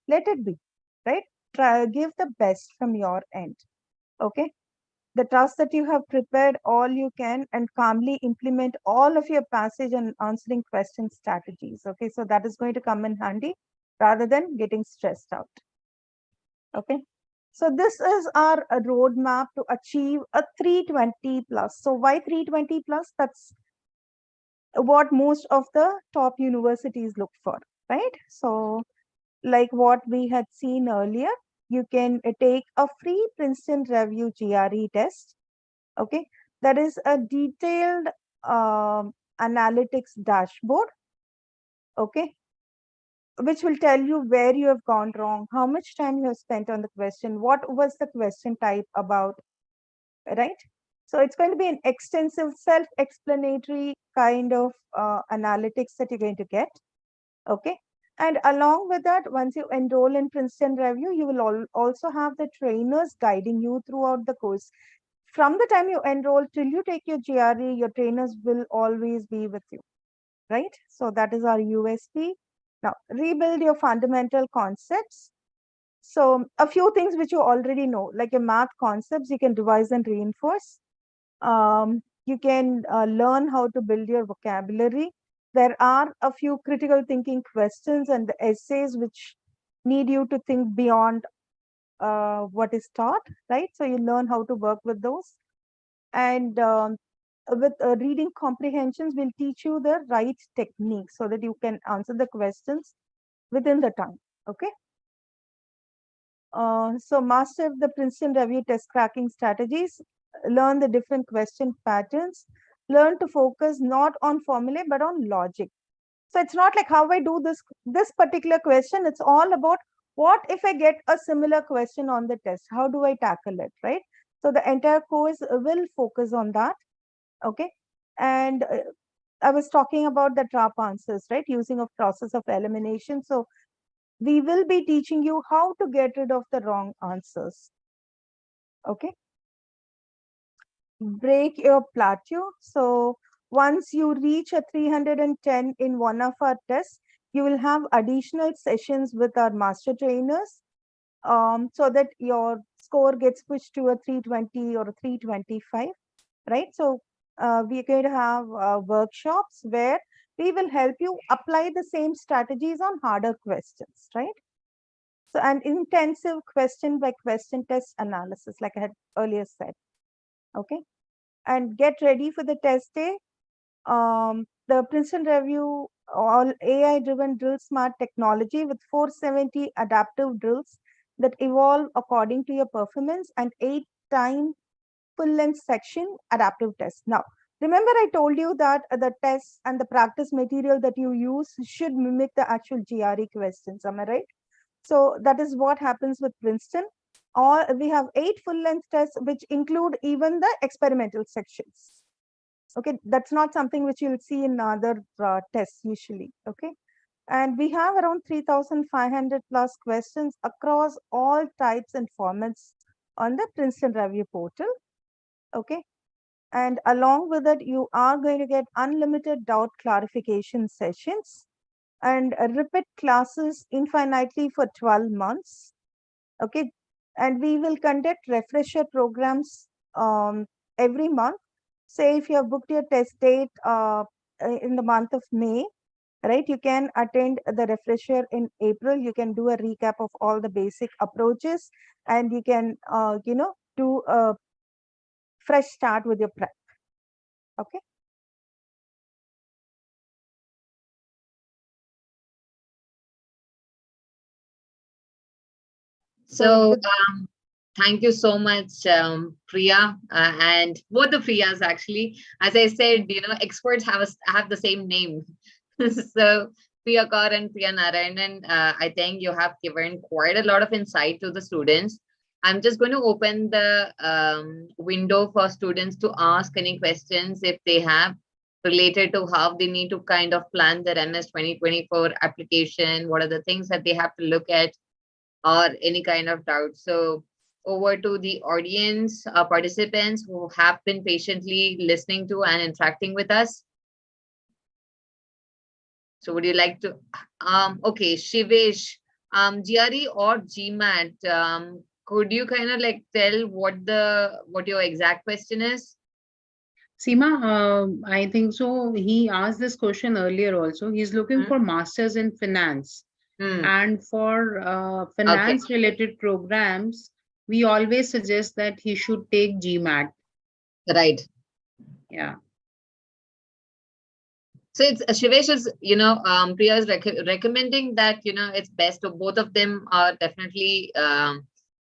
let it be, right? Try, give the best from your end. Okay. The trust that you have prepared all you can and calmly implement all of your passage and answering question strategies. Okay, so that is going to come in handy rather than getting stressed out. Okay, so this is our roadmap to achieve a 320 plus. So why 320 plus? That's what most of the top universities look for, right? So like what we had seen earlier, you can take a free Princeton Review GRE test. Okay, that is a detailed analytics dashboard. Okay, which will tell you where you have gone wrong, how much time you have spent on the question, what was the question type about, right? So it's going to be an extensive self-explanatory kind of analytics that you're going to get. Okay. And along with that, once you enroll in Princeton Review, you will also have the trainers guiding you throughout the course. From the time you enroll till you take your GRE, your trainers will always be with you, right? So that is our USP. Now, rebuild your fundamental concepts. So a few things which you already know, like your math concepts, you can revise and reinforce. You can learn how to build your vocabulary. There are a few critical thinking questions and the essays which need you to think beyond what is taught, right? So you learn how to work with those. And with reading comprehensions will teach you the right technique so that you can answer the questions within the time. Okay. So master the Princeton Review test cracking strategies, learn the different question patterns, learn to focus not on formulae, but on logic. So it's not like how I do this particular question. It's all about what if I get a similar question on the test? How do I tackle it, right? So the entire course will focus on that. Okay. And I was talking about the trap answers, right? Using a process of elimination. So we will be teaching you how to get rid of the wrong answers. Okay. Break your plateau. So once you reach a 310 in one of our tests, you will have additional sessions with our master trainers so that your score gets pushed to a 320 or a 325, right? So we're going to have workshops where we will help you apply the same strategies on harder questions, right? So an intensive question by question test analysis, like I had earlier said. Okay. And get ready for the test day. The Princeton Review, all AI driven drill smart technology with 470 adaptive drills that evolve according to your performance and 8-time full length section adaptive test. Now, remember I told you that the tests and the practice material that you use should mimic the actual GRE questions. Am I right? So that is what happens with Princeton. Or we have 8 full length tests, which include even the experimental sections. Okay, that's not something which you'll see in other tests usually. Okay, and we have around 3,500 plus questions across all types and formats on the Princeton Review portal. Okay, and along with it, you are going to get unlimited doubt clarification sessions and repeat classes infinitely for 12 months. Okay, and we will conduct refresher programs every month. Say if you have booked your test date in the month of May, right, you can attend the refresher in April. You can do a recap of all the basic approaches and you can do a fresh start with your prep. Okay. So thank you so much, Priya, and both the Priyas actually. As I said, experts have the same name. So Priya Kaur and Priya Narayanan, I think you have given quite a lot of insight to the students. I'm just going to open the window for students to ask any questions if they have related to how they need to kind of plan their MS 2024 application. What are the things that they have to look at, or any kind of doubt. So over to the audience, participants who have been patiently listening to and interacting with us. So would you like to, okay, Shivesh, GRE or GMAT, could you kind of like tell what your exact question is? Seema, I think so. He asked this question earlier also. He's looking Hmm? for masters in finance. Hmm. And for Okay, finance related programs, we always suggest that he should take GMAT. right. Yeah. So it's Shivesh is, Priya is recommending that, it's best. So both of them are definitely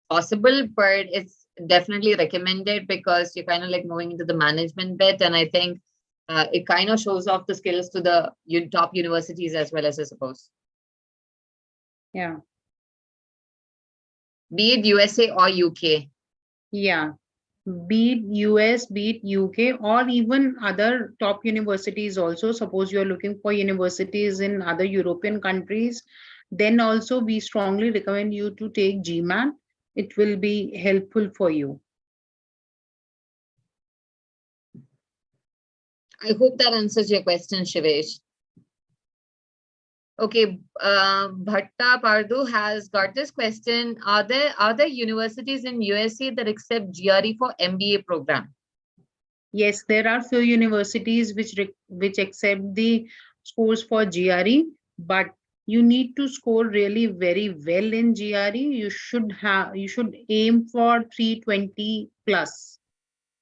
possible, but it's definitely recommended because you're kind of like moving into the management bit. And I think it kind of shows off the skills to the top universities as well, as I suppose, Yeah. be it USA or UK. Yeah. Be it US, be it UK, or even other top universities also. Suppose you're looking for universities in other European countries, then also we strongly recommend you to take GMAT. It will be helpful for you. I hope that answers your question, Shivesh. Okay, Bhatta Pardu has got this question. Are there universities in USA that accept GRE for MBA program? Yes, there are few universities which accept the scores for GRE, but you need to score really very well in GRE. You should aim for 320 plus,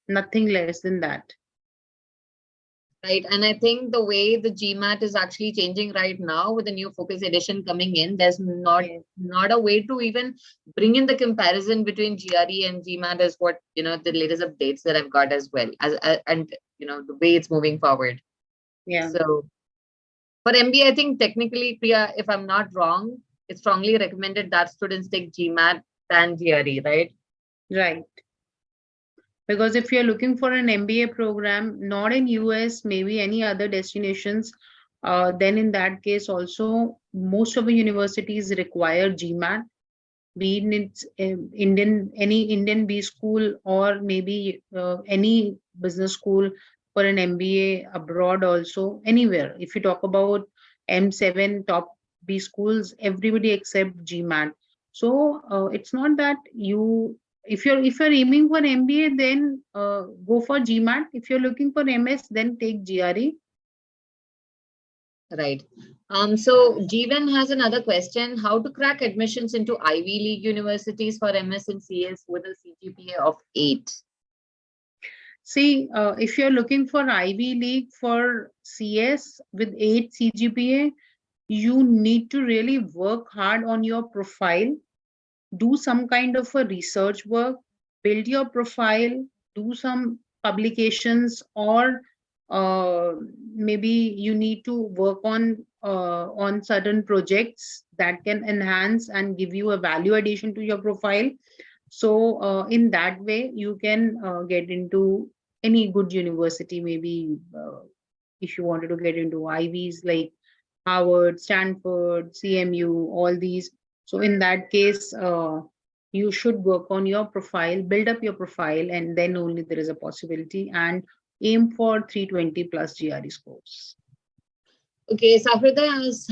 nothing less than that. Right. And I think the way the GMAT is actually changing right now with the new focus edition coming in, there's not Yes. not a way to even bring in the comparison between GRE and GMAT is what, the latest updates that I've got as well as and the way it's moving forward. Yeah, So for MBA, I think technically, Priya, if I'm not wrong, it's strongly recommended that students take GMAT than GRE, right? right. Because if you're looking for an MBA program, not in US, maybe any other destinations, then in that case also most of the universities require GMAT, be it it's any Indian B school or maybe any business school for an MBA abroad also anywhere. If you talk about M7 top B schools, everybody except GMAT. So it's not that you if you're aiming for MBA, then go for GMAT. If you're looking for MS, then take GRE. Right. So Jeevan has another question. How to crack admissions into Ivy League universities for MS and CS with a CGPA of 8? See, if you're looking for Ivy League for CS with 8 CGPA, you need to really work hard on your profile, do some kind of a research work, build your profile, do some publications, or maybe you need to work on certain projects that can enhance and give you a value addition to your profile. So in that way, you can get into any good university. Maybe if you wanted to get into Ivies like Harvard, Stanford, CMU, all these. So in that case, you should work on your profile, build up your profile, and then only there is a possibility. And aim for 320 plus GRE scores. Okay, Safrita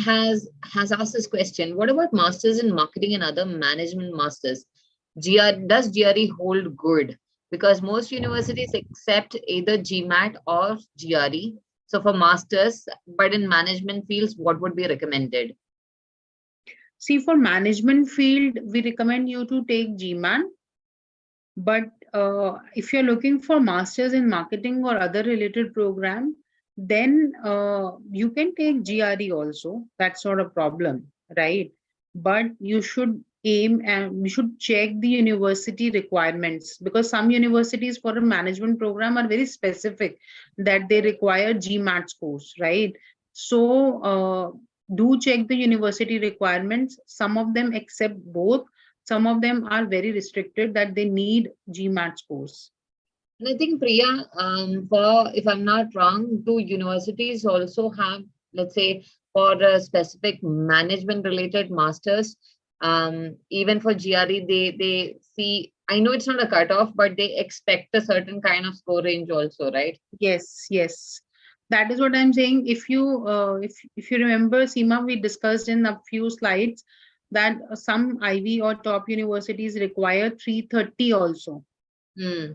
has asked this question. What about masters in marketing and other management masters? Does GRE hold good? Because most universities accept either GMAT or GRE. So for masters, but in management fields, what would be recommended? See, for management field, we recommend you to take GMAT. But if you're looking for masters in marketing or other related program, then you can take GRE also. That's not a problem, right? But you should aim and you should check the university requirements, because some universities for a management program are very specific that they require GMAT scores, right? So do check the university requirements. Some of them accept both, some of them are very restricted that they need GMAT scores. And I think Priya, for if I'm not wrong, do universities also have, let's say, for a specific management related masters, even for GRE, they see. I know it's not a cutoff, but they expect a certain kind of score range also, right? Yes, yes. That is what I'm saying. If you remember, Seema, we discussed in a few slides that some Ivy or top universities require 330 also, Hmm.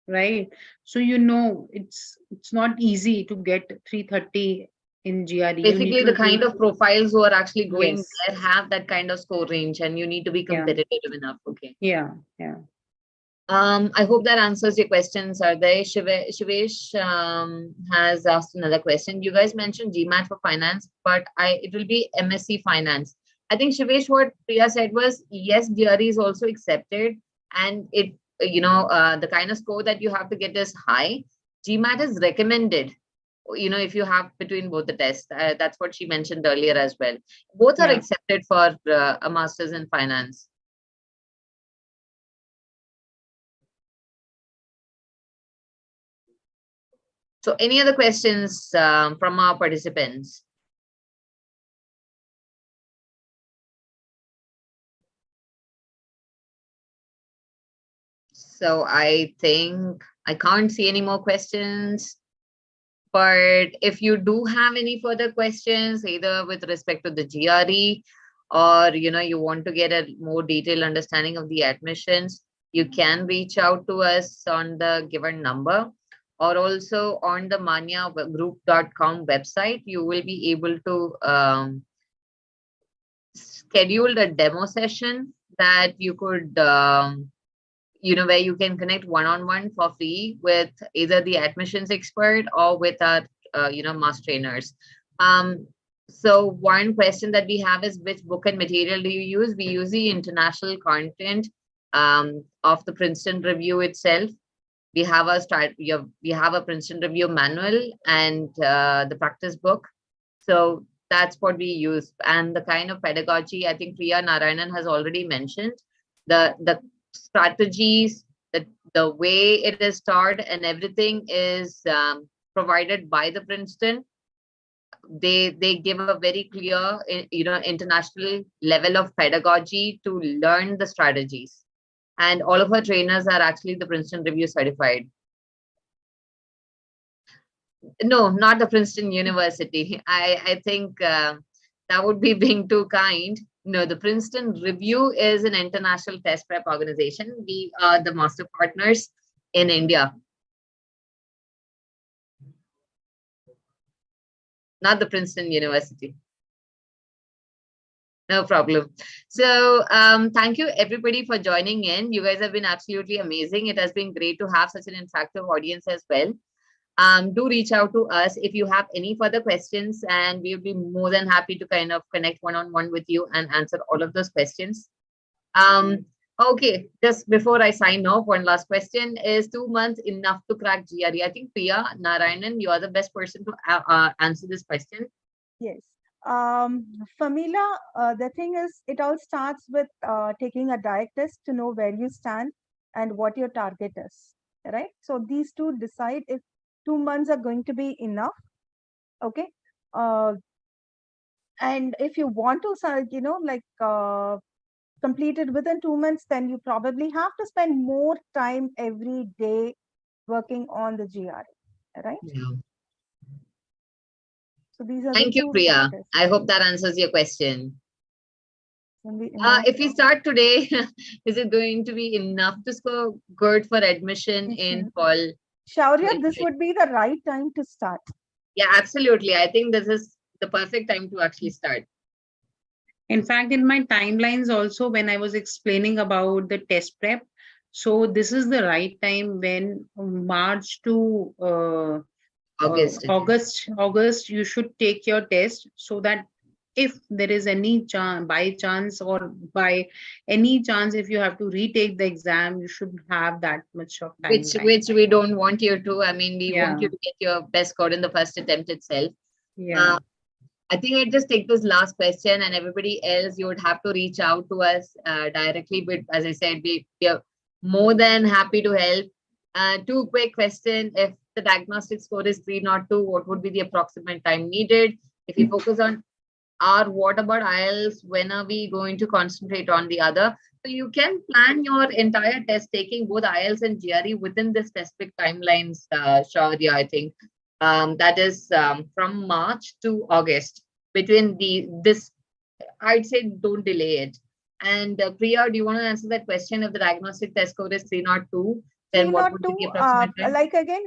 right? So it's not easy to get 330 in GRE. You need Basically, to the kind of profiles who are actually going yes, there have that kind of score range, and you need to be yeah, competitive enough. Okay. yeah, yeah. I hope that answers your questions. Are they? Shivesh has asked another question. You guys mentioned GMAT for finance, but it will be MSc finance. I think Shivesh, what Priya said was yes, GRE is also accepted, and the kind of score that you have to get is high. GMAT is recommended. If you have between both the tests, that's what she mentioned earlier as well. Both are Yeah. accepted for a master's in finance. So, any other questions from our participants? So, I think I can't see any more questions. But if you do have any further questions, either with respect to the GRE or you want to get a more detailed understanding of the admissions, you can reach out to us on the given number, or also on the manyagroup.com website. You will be able to schedule a demo session that you could where you can connect one-on-one for free with either the admissions expert or with our mass trainers. So one question that we have is, which book and material do you use? We use the international content of the Princeton Review itself. We have a Princeton Review manual and the practice book. So that's what we use. And the kind of pedagogy, I think Priya Narayanan has already mentioned, the strategies, the way it is taught, and everything is provided by the Princeton. They give a very clear, international level of pedagogy to learn the strategies. And all of our trainers are actually the Princeton Review certified. No, not the Princeton University. I think that would be being too kind. No, the Princeton Review is an international test prep organization. We are the master partners in India, not the Princeton University. No problem. So thank you everybody for joining in. You guys have been absolutely amazing. It has been great to have such an interactive audience as well. Do reach out to us if you have any further questions, and we'll be more than happy to kind of connect one-on-one with you and answer all of those questions. Okay, just before I sign off, one last question. Is 2 months enough to crack GRE? I think Priya Narayanan, you are the best person to answer this question. Yes. Famila, the thing is, it all starts with taking a diet test to know where you stand and what your target is, right? So these two decide if 2 months are going to be enough. Okay. Uh, and if you want to, complete it within 2 months, then you probably have to spend more time every day working on the GRE, right? Yeah. So these are the Thank you, two Priya. factors. I hope that answers your question. Can be enough. If we start today, is it going to be enough to score good for admission in fall Shaurya, this 2020? would be the right time to start. Yeah, absolutely. I think this is the perfect time to actually start. In fact, in my timelines also, when I was explaining about the test prep, so this is the right time when March to August. August, you should take your test so that if there is any chance, by chance or by any chance, if you have to retake the exam, you should have that much of timeline. Which we don't want you to. I mean, we want Yeah, you to get your best score in the first attempt itself. yeah, Uh, I think I'd just take this last question, and everybody else, you would have to reach out to us directly. But as I said, we are more than happy to help. Two quick questions. If the diagnostic score is 302, what would be the approximate time needed? If you focus on what about IELTS? When are we going to concentrate on the other? So you can plan your entire test taking both IELTS and GRE within the specific timelines, Shaurya, I think. That is from March to August. Between this I'd say don't delay it. And Priya, do you want to answer that question? If the diagnostic test score is 302, then what would be the 302, approximate time? like again,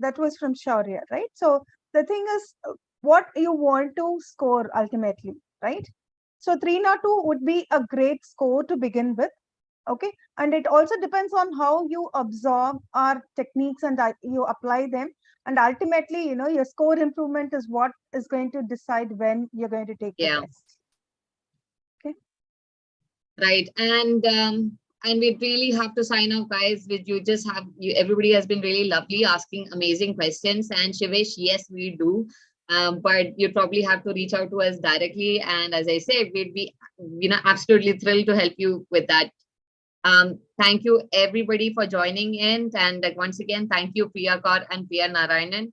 that was from Shaurya, right? So the thing is, what you want to score ultimately, right? So 302 would be a great score to begin with. Okay, and it also depends on how you absorb our techniques and you apply them, and ultimately, your score improvement is what is going to decide when you're going to take the Yeah. test. Okay. Right. And we really have to sign off, guys. With you just have you everybody has been really lovely asking amazing questions. And Shivesh, yes, we do. But you probably have to reach out to us directly. And as I said, we'd be absolutely thrilled to help you with that. Thank you everybody for joining in. And once again, thank you, Priya Kaur and Priya Narayanan.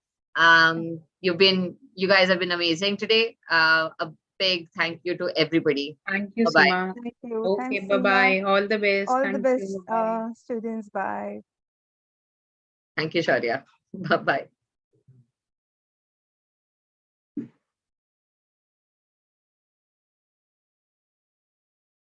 You guys have been amazing today. A big thank you to everybody. Thank you, Bye-bye. Sima. Thank you. Okay, Thanks, Seema. bye-bye. All the best. All the Thank best, you. Bye. students. Bye. Thank you, Sharia. Bye bye.